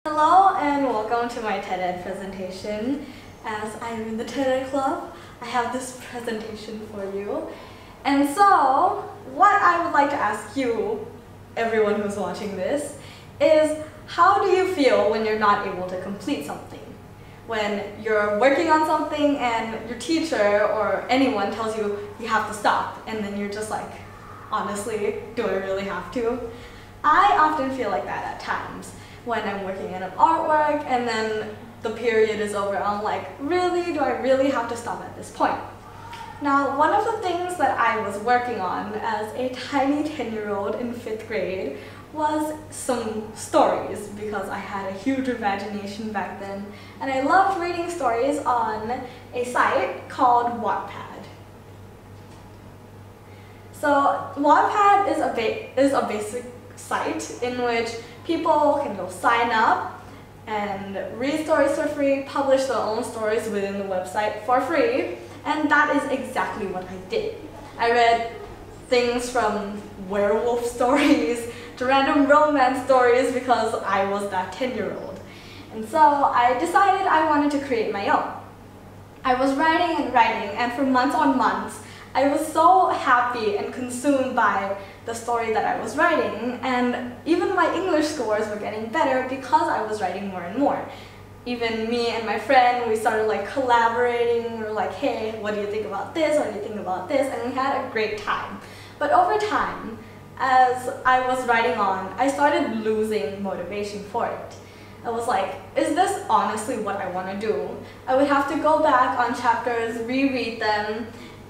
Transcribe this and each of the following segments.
Hello and welcome to my TED presentation. As I'm in the TED Club, I have this presentation for you. And so, what I would like to ask you, everyone who's watching this, is how do you feel when you're not able to complete something? When you're working on something and your teacher or anyone tells you you have to stop, and then you're just like, honestly, do I really have to? I often feel like that at times when I'm working in an artwork and then the period is over. I'm like, really? Do I really have to stop at this point? Now, one of the things that I was working on as a tiny 10-year-old in 5th grade was some stories, because I had a huge imagination back then, and I loved reading stories on a site called Wattpad. So Wattpad is a basic site in which people can go sign up and read stories for free, publish their own stories within the website for free, and that is exactly what I did. I read things from werewolf stories to random romance stories because I was that 10-year-old. And so I decided I wanted to create my own. I was writing and writing, and for months on months, I was so happy and consumed by the story that I was writing, and even my English scores were getting better because I was writing more and more. Even me and my friend, we started like collaborating. We were like, hey, what do you think about this? What do you think about this? And we had a great time. But over time, as I was writing on, I started losing motivation for it. I was like, is this honestly what I want to do? I would have to go back on chapters, reread them,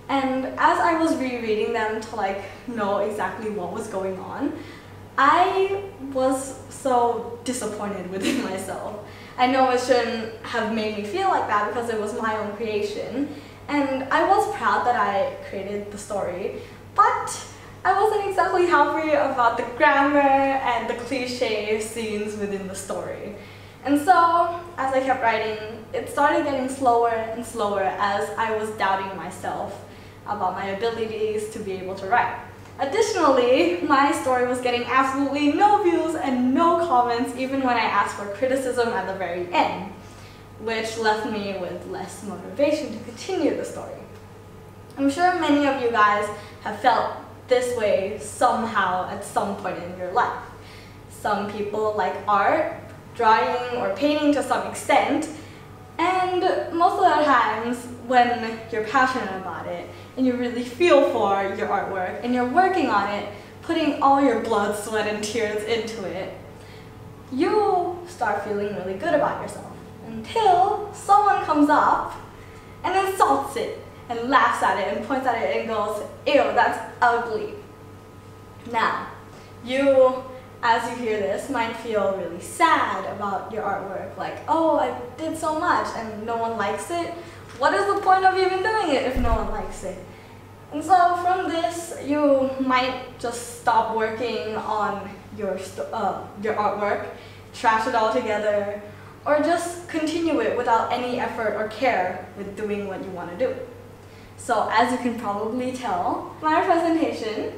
and as I was rereading them to like know exactly what was going on, I was so disappointed within myself. I know it shouldn't have made me feel like that because it was my own creation, and I was proud that I created the story, but I wasn't exactly happy about the grammar and the cliche scenes within the story. And so, as I kept writing, it started getting slower and slower as I was doubting myself about my abilities to be able to write. Additionally, my story was getting absolutely no views and no comments even when I asked for criticism at the very end, which left me with less motivation to continue the story. I'm sure many of you guys have felt this way somehow at some point in your life. Some people like art, drawing, or painting to some extent, and most of the times when you're passionate about it and you really feel for your artwork and you're working on it, putting all your blood, sweat, and tears into it, you start feeling really good about yourself until someone comes up and insults it and laughs at it and points at it and goes, ew, that's ugly. Now, you, as you hear this, might feel really sad about your artwork, like, oh, I did so much and no one likes it. What is the point of even doing it if no one likes it? And so from this, you might just stop working on your artwork, trash it all together, or just continue it without any effort or care with doing what you want to do. So as you can probably tell, my presentation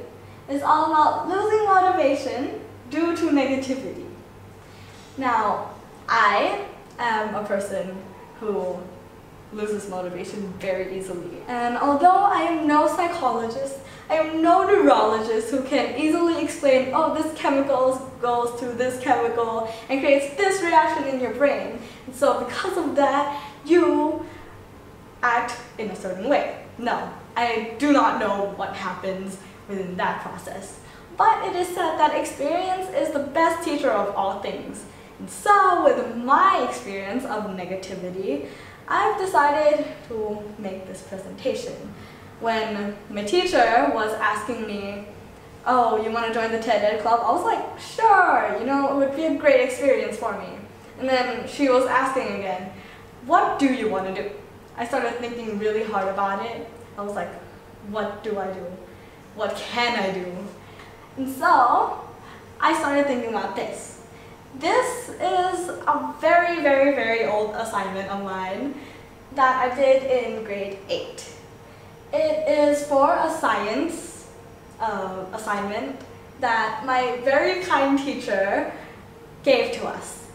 is all about losing motivation due to negativity. Now, I am a person who loses motivation very easily. And although I am no psychologist, I am no neurologist who can easily explain, oh, this chemical goes to this chemical and creates this reaction in your brain. And so because of that, you act in a certain way. No, I do not know what happens within that process. But it is said that experience is the best teacher of all things. And so with my experience of negativity, I've decided to make this presentation. When my teacher was asking me, oh, you want to join the TED Club? I was like, sure, you know, it would be a great experience for me. And then she was asking again, what do you want to do? I started thinking really hard about it. I was like, what do I do? What can I do? And so I started thinking about this. This is a very, very, very old assignment of mine that I did in grade 8. It is for a science assignment that my very kind teacher gave to us.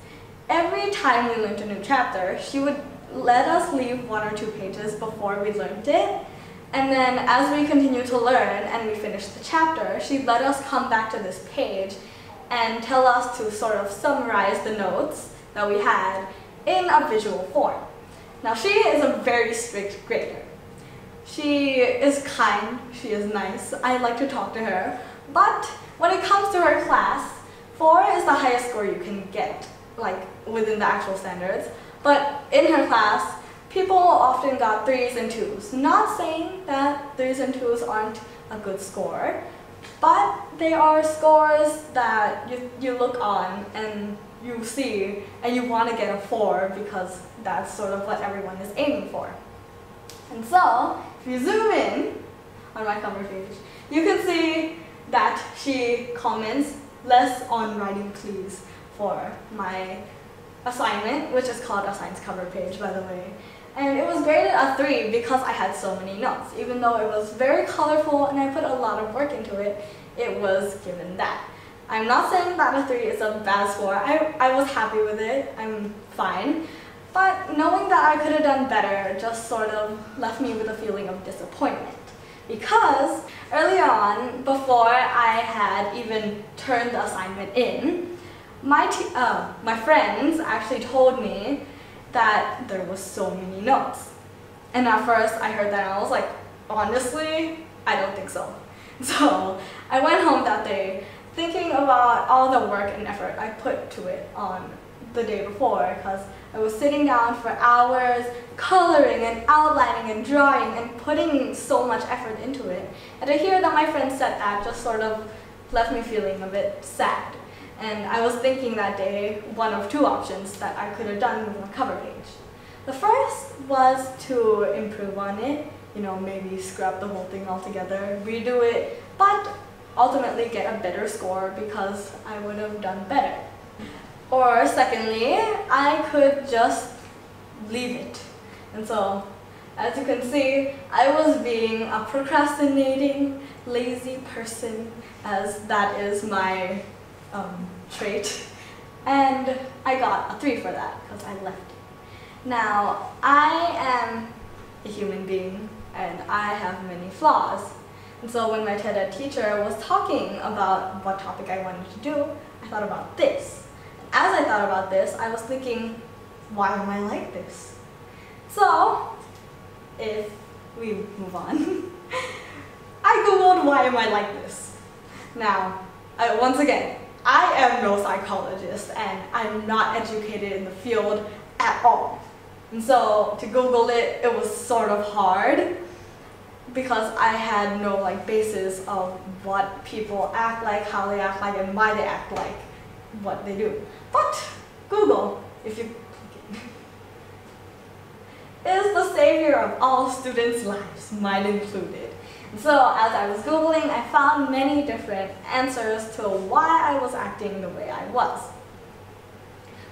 every time we learned a new chapter, she would let us leave 1 or 2 pages before we learned it. And then as we continued to learn and we finished the chapter, she'd let us come back to this page and tell us to sort of summarize the notes that we had in a visual form. Now, she is a very strict grader. She is kind, she is nice, I like to talk to her, but when it comes to her class, 4 is the highest score you can get, like within the actual standards. But in her class, people often got 3s and 2s. Not saying that 3s and 2s aren't a good score, but they are scores that you look on and you see and you want to get a 4 because that's sort of what everyone is aiming for. And so, if you zoom in on my cover page, you can see that she comments less on writing please for my assignment, which is called a science cover page, by the way. And it was graded a 3 because I had so many notes. Even though it was very colorful and I put a lot of work into it, it was given that. I'm not saying that a 3 is a bad score. I was happy with it. I'm fine. But knowing that I could have done better just sort of left me with a feeling of disappointment. Because early on, before I had even turned the assignment in, my friends actually told me that there was so many notes. And at first I heard that and I was like, honestly, I don't think so. So I went home that day thinking about all the work and effort I put to it on the day before, because I was sitting down for hours coloring and outlining and drawing and putting so much effort into it. And to hear that my friend said that just sort of left me feeling a bit sad. And I was thinking that day one of 2 options that I could have done with my cover page. The first was to improve on it, maybe scrap the whole thing altogether, redo it, but ultimately get a better score because I would have done better. Or secondly, I could just leave it. And so, as you can see, I was being a procrastinating, lazy person, as that is my trait. And I got a 3 for that because I left it. Now, I am a human being and I have many flaws. And so when my TED Ed teacher was talking about what topic I wanted to do, I thought about this. As I thought about this, I was thinking, why am I like this? So, if we move on, I googled why am I like this. Now, once again, I am no psychologist and I'm not educated in the field at all. And so to Google it, it was sort of hard because I had no basis of what people act like, how they act like, and why they act like what they do. But Google, if you click it, is the savior of all students' lives, mine included. And so as I was Googling, I found many different answers to why I was acting the way I was.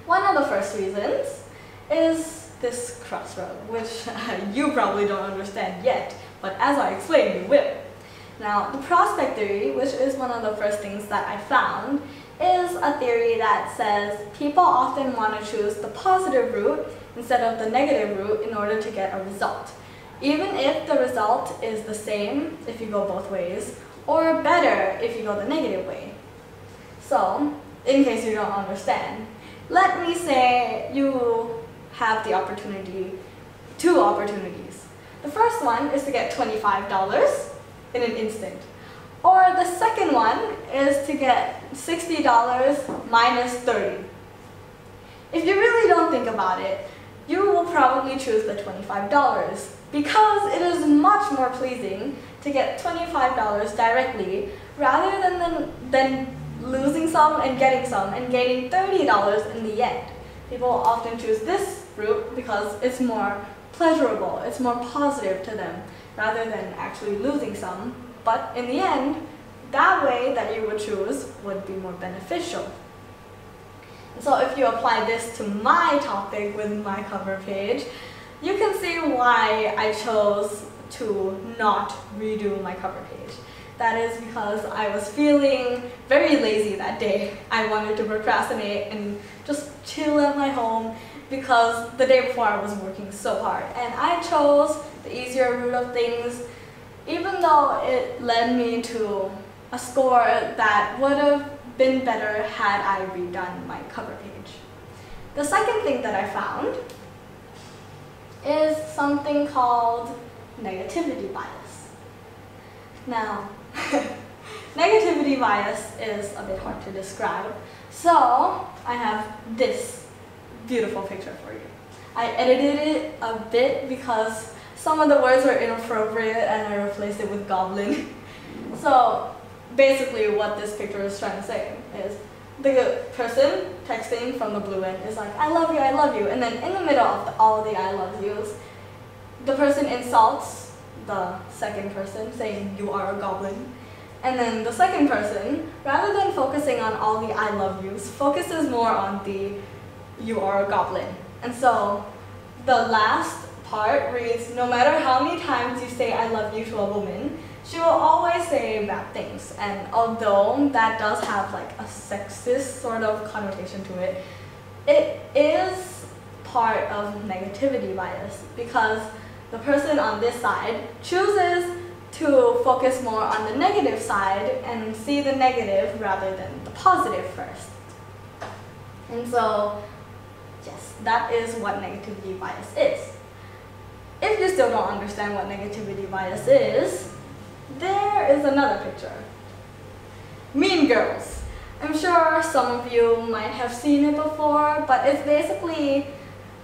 One of the first reasons is this crossroad, which you probably don't understand yet, but as I explain, you will. Now, the prospect theory, which is one of the first things that I found, is a theory that says people often want to choose the positive route instead of the negative route in order to get a result, even if the result is the same if you go both ways, or better if you go the negative way. So, in case you don't understand, let me say you have the opportunity, 2 opportunities. The first one is to get $25 in an instant. Or the second one is to get $60 minus 30. If you really don't think about it, you will probably choose the $25 because it is much more pleasing to get $25 directly rather than losing some and getting some and gaining $30 in the end. People often choose this route because it's more pleasurable, it's more positive to them rather than actually losing some. But in the end, that way that you would choose would be more beneficial. So if you apply this to my topic with my cover page, you can see why I chose to not redo my cover page. that is because I was feeling very lazy that day. I wanted to procrastinate and just chill at my home because the day before I was working so hard. And I chose the easier route of things, even though it led me to a score that would have been better had I redone my cover page. The second thing that I found is something called negativity bias. Now, negativity bias is a bit hard to describe, so I have this beautiful picture for you. I edited it a bit because some of the words were inappropriate and I replaced it with goblin. So basically what this picture is trying to say is the person texting from the blue end is like, I love you, and then in the middle of all the I love yous, the person insults the second person saying you are a goblin, and then the second person, rather than focusing on all the I love yous, focuses more on the you are a goblin. And so the last part reads, no matter how many times you say I love you to a woman, she will always say bad things. And although that does have like a sexist sort of connotation to it, it is part of negativity bias because the person on this side chooses to focus more on the negative side and see the negative rather than the positive first. And so, yes, that is what negativity bias is. If you still don't understand what negativity bias is, there is another picture. Mean Girls. I'm sure some of you might have seen it before, but it's basically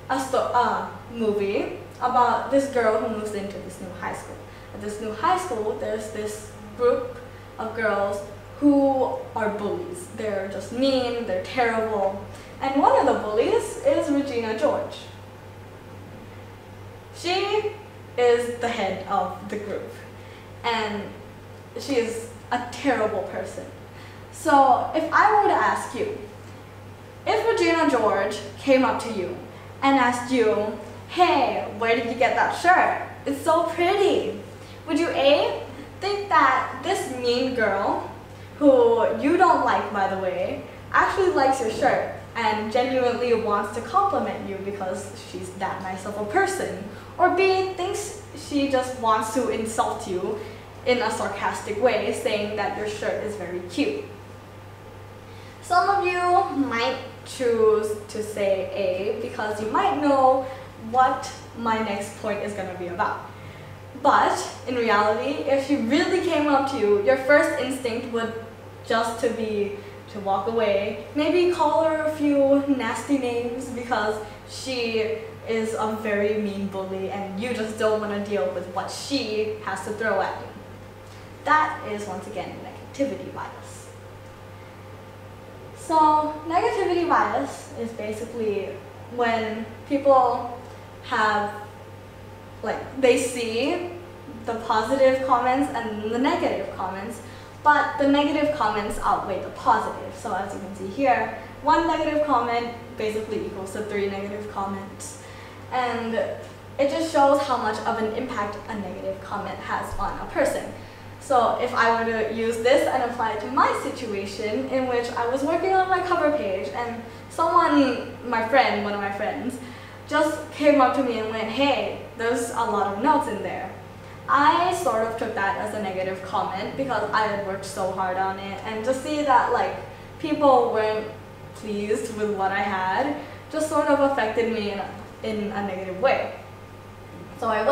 a movie about this girl who moves into this new high school. At this new high school, there's this group of girls who are bullies. They're just mean, they're terrible. And one of the bullies is Regina George. She is the head of the group, and she is a terrible person. So if I were to ask you, if Regina George came up to you and asked you, hey, where did you get that shirt? It's so pretty. Would you A, think that this mean girl, who you don't like by the way, actually likes your shirt and genuinely wants to compliment you because she's that nice of a person? Or B, thinks she just wants to insult you in a sarcastic way, saying that your shirt is very cute? Some of you might choose to say A because you might know what my next point is going to be about. But in reality, if she really came up to you, your first instinct would just be to walk away, maybe call her a few nasty names because she is a very mean bully and you just don't want to deal with what she has to throw at you. That is, once again, negativity bias. So negativity bias is basically when people have, they see the positive comments and the negative comments, but the negative comments outweigh the positive. So as you can see here, one negative comment basically equals to 3 negative comments. And it just shows how much of an impact a negative comment has on a person. So if I were to use this and apply it to my situation in which I was working on my cover page and someone, one of my friends, just came up to me and went, hey, there's a lot of notes in there. I sort of took that as a negative comment because I had worked so hard on it, and to see that people weren't pleased with what I had just sort of affected me in a negative way. So I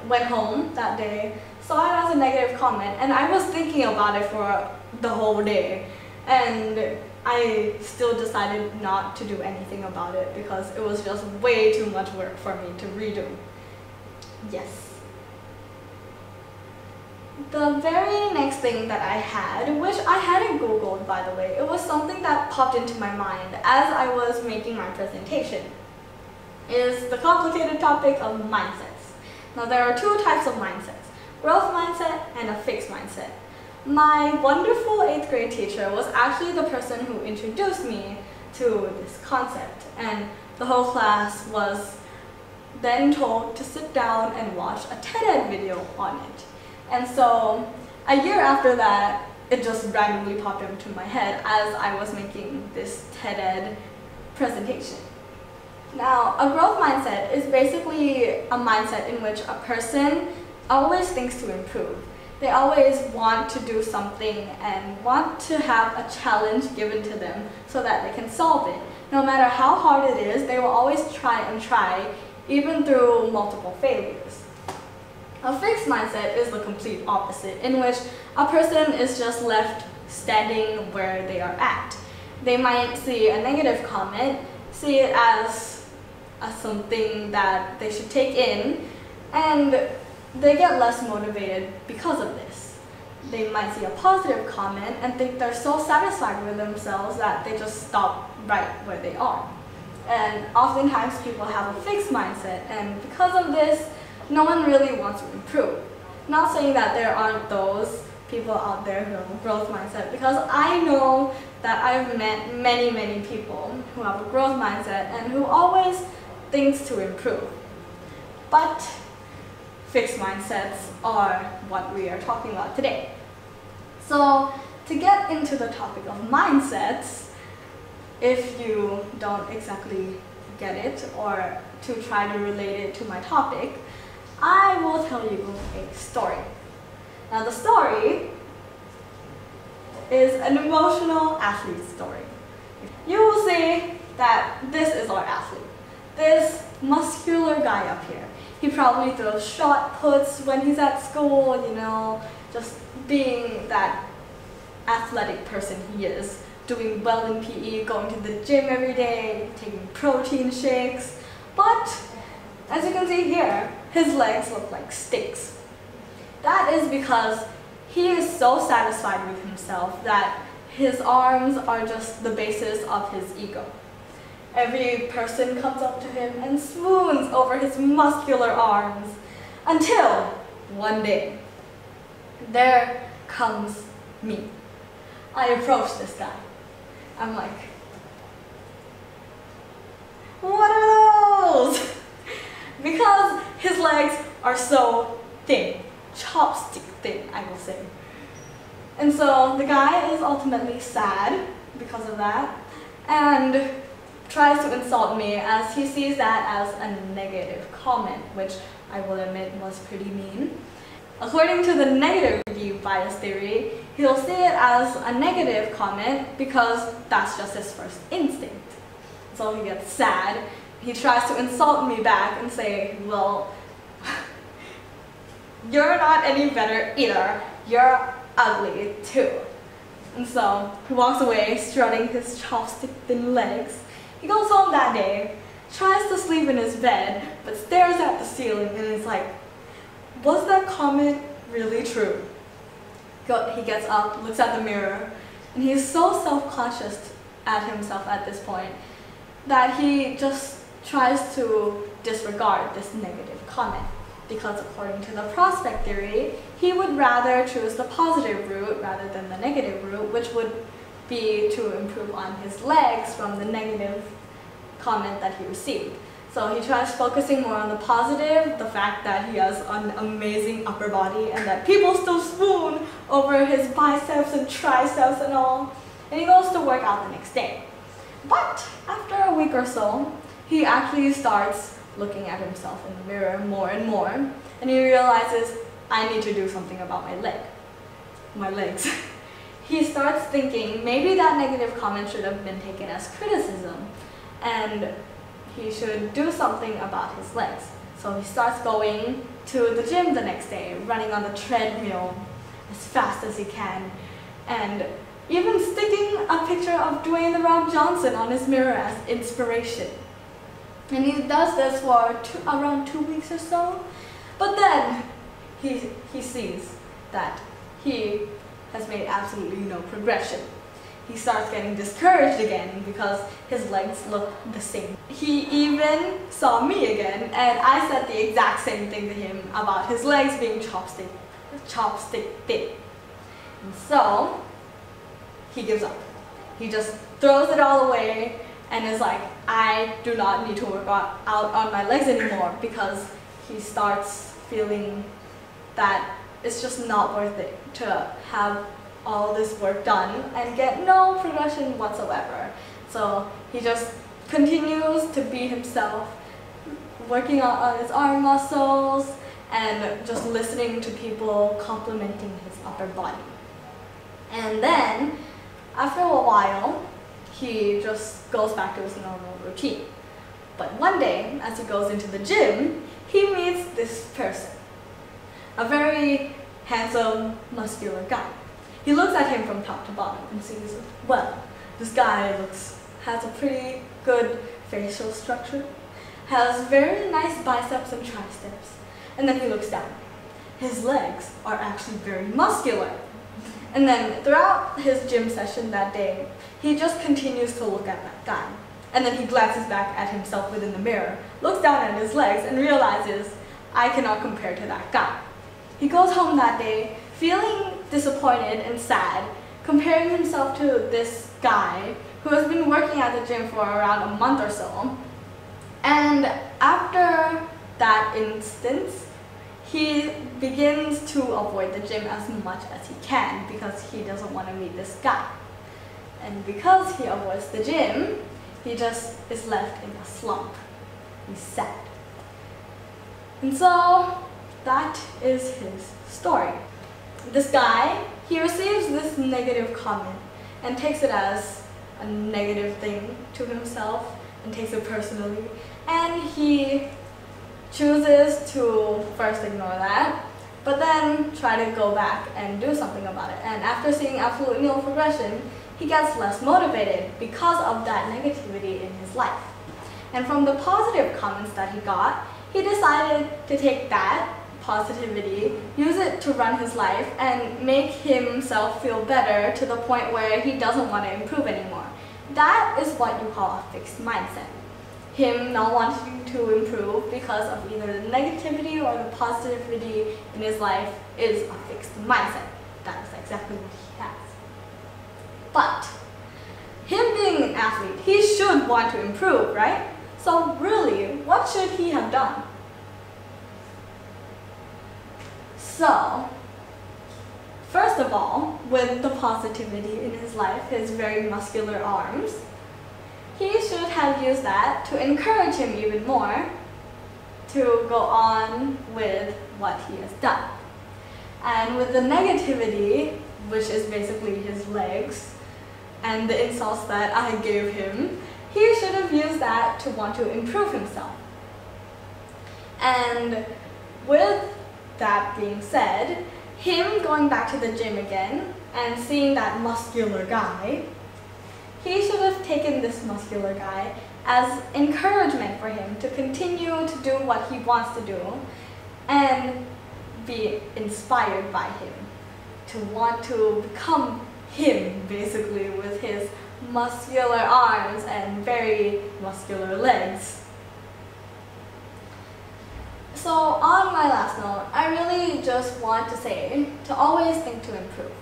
went home that day, saw it as a negative comment, and I was thinking about it for the whole day, and I still decided not to do anything about it because it was just way too much work for me to redo. Yes. The very next thing that I had, which I hadn't Googled by the way, it was something that popped into my mind as I was making my presentation, is the complicated topic of mindsets. Now there are 2 types of mindsets, growth mindset and a fixed mindset. My wonderful 8th grade teacher was actually the person who introduced me to this concept, and the whole class was then told to sit down and watch a TED-Ed video on it. And so A year after that, it just randomly popped into my head as I was making this TED Ed presentation. Now, a growth mindset is basically a mindset in which a person always thinks to improve. They always want to do something and want to have a challenge given to them so that they can solve it. No matter how hard it is, they will always try, even through multiple failures. A fixed mindset is the complete opposite, in which a person is just left standing where they are at. They might see a negative comment, see it as something that they should take in, and they get less motivated because of this. They might see a positive comment and think they're so satisfied with themselves that they just stop right where they are. And oftentimes people have a fixed mindset, and because of this, no one really wants to improve. Not saying that there aren't those people out there who have a growth mindset, because I know that I've met many people who have a growth mindset and who always thinks to improve. But fixed mindsets are what we are talking about today. So to get into the topic of mindsets, if you don't exactly get it or to try to relate it to my topic, I will tell you a story. Now the story is an emotional athlete story. You will see that this is our athlete. This muscular guy up here. He probably throws shot puts when he's at school, you know, just being that athletic person he is, doing well in PE, going to the gym every day, taking protein shakes. But as you can see here, his legs look like sticks. That is because he is so satisfied with himself that his arms are just the basis of his ego. Every person comes up to him and swoons over his muscular arms until one day, there comes me. I approach this guy. I'm like, what are those? Because his legs are so thin, chopstick thin, I will say. And so the guy is ultimately sad because of that and tries to insult me as he sees that as a negative comment, which I will admit was pretty mean. According to the negative review bias theory, he'll see it as a negative comment because that's just his first instinct. So he gets sad. He tries to insult me back and say, well, you're not any better either. You're ugly too. And so he walks away, strutting his chopstick thin legs. He goes home that day, tries to sleep in his bed, but stares at the ceiling and is like, was that comment really true? He gets up, looks at the mirror, and he's so self-conscious at himself at this point that he just tries to disregard this negative comment. Because according to the prospect theory, he would rather choose the positive route rather than the negative route, which would be to improve on his legs from the negative comment that he received. So he tries focusing more on the positive, the fact that he has an amazing upper body and that people still swoon over his biceps and triceps and all. And he goes to work out the next day. But after a week or so, he actually starts looking at himself in the mirror more and more, and he realizes, I need to do something about my legs. He starts thinking maybe that negative comment should have been taken as criticism, and he should do something about his legs. So he starts going to the gym the next day, running on the treadmill as fast as he can, and even sticking a picture of Dwayne "The Rock" Johnson on his mirror as inspiration. And he does this for around 2 weeks or so, but then he sees that he has made absolutely no progression. He starts getting discouraged again because his legs look the same. He even saw me again, and I said the exact same thing to him about his legs being chopstick thin. And so he gives up. He just throws it all away and is like, I do not need to work out on my legs anymore, because he starts feeling that it's just not worth it to have all this work done and get no progression whatsoever. So he just continues to be himself, working on his arm muscles and just listening to people complimenting his upper body. And then, after a while, he just goes back to his normal routine. But one day, as he goes into the gym, he meets this person, a very handsome, muscular guy. He looks at him from top to bottom and sees, well, this guy has a pretty good facial structure, has very nice biceps and triceps. And then he looks down. His legs are actually very muscular. And then throughout his gym session that day, he just continues to look at that guy. And then he glances back at himself within the mirror, looks down at his legs, and realizes, I cannot compare to that guy. He goes home that day, feeling disappointed and sad, comparing himself to this guy who has been working at the gym for around a month or so. And after that instance, he begins to avoid the gym as much as he can because he doesn't want to meet this guy. And because he avoids the gym, he just is left in a slump. He's sad. And so that is his story. This guy, he receives this negative comment and takes it as a negative thing to himself and takes it personally. And he chooses to first ignore that, but then try to go back and do something about it. And after seeing absolutely no progression, he gets less motivated because of that negativity in his life. And from the positive comments that he got, he decided to take that positivity, use it to run his life, and make himself feel better to the point where he doesn't want to improve anymore. That is what you call a fixed mindset. Him not wanting to improve because of either the negativity or the positivity in his life is a fixed mindset. That is exactly what he has. But him being an athlete, he should want to improve, right? So really, what should he have done? So, first of all, with the positivity in his life, his very muscular arms, he should have used that to encourage him even more to go on with what he has done. And with the negativity, which is basically his legs, and the insults that I gave him, he should have used that to want to improve himself. And with that being said, him going back to the gym again and seeing that muscular guy, he should have taken this muscular guy as encouragement for him to continue to do what he wants to do and be inspired by him, to want to become him, basically, with his muscular arms and very muscular legs. So on my last note, I really just want to say to always think to improve.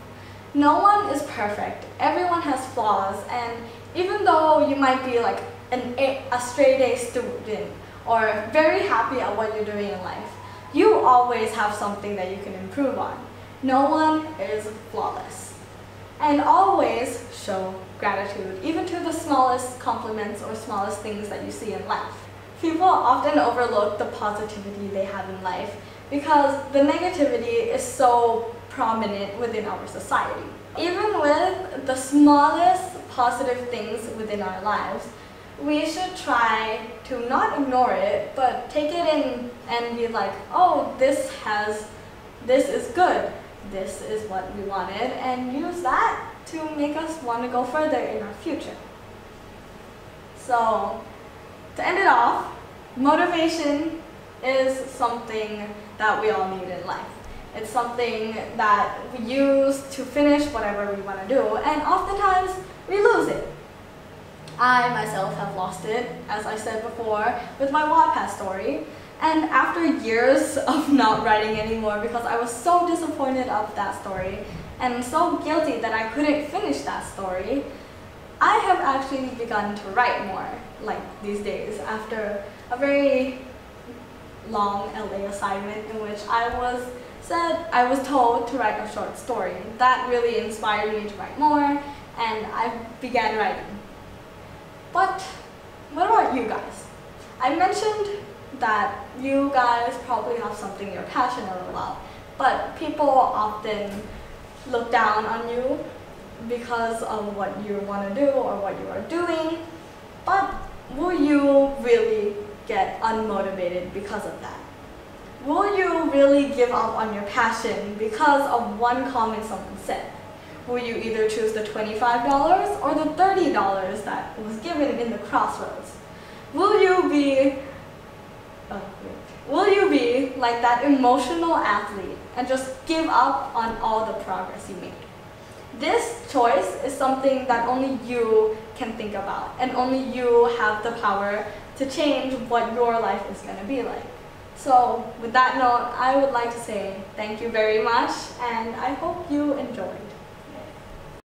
No one is perfect. Everyone has flaws, and even though you might be like a straight A student or very happy at what you're doing in life, you always have something that you can improve on. No one is flawless. And always show gratitude, even to the smallest compliments or smallest things that you see in life. People often overlook the positivity they have in life because the negativity is so prominent within our society. Even with the smallest positive things within our lives, we should try to not ignore it, but take it in and be like, oh, this is good, this is what we wanted, and use that to make us want to go further in our future. So, to end it off, motivation is something that we all need in life. It's something that we use to finish whatever we want to do, and oftentimes we lose it. I myself have lost it, as I said before, with my Wattpad story, and after years of not writing anymore because I was so disappointed of that story and so guilty that I couldn't finish that story, I have actually begun to write more, like these days, after a very long LA assignment in which I was Instead, I was told to write a short story. That really inspired me to write more, and I began writing. But what about you guys? I mentioned that you guys probably have something you're passionate about, but people often look down on you because of what you want to do or what you are doing. But will you really get unmotivated because of that? Will you really give up on your passion because of one comment someone said? Will you either choose the $25 or the $30 that was given in the crossroads? Will you be like that emotional athlete and just give up on all the progress you made? This choice is something that only you can think about, and only you have the power to change what your life is going to be like. So with that note, I would like to say thank you very much, and I hope you enjoy.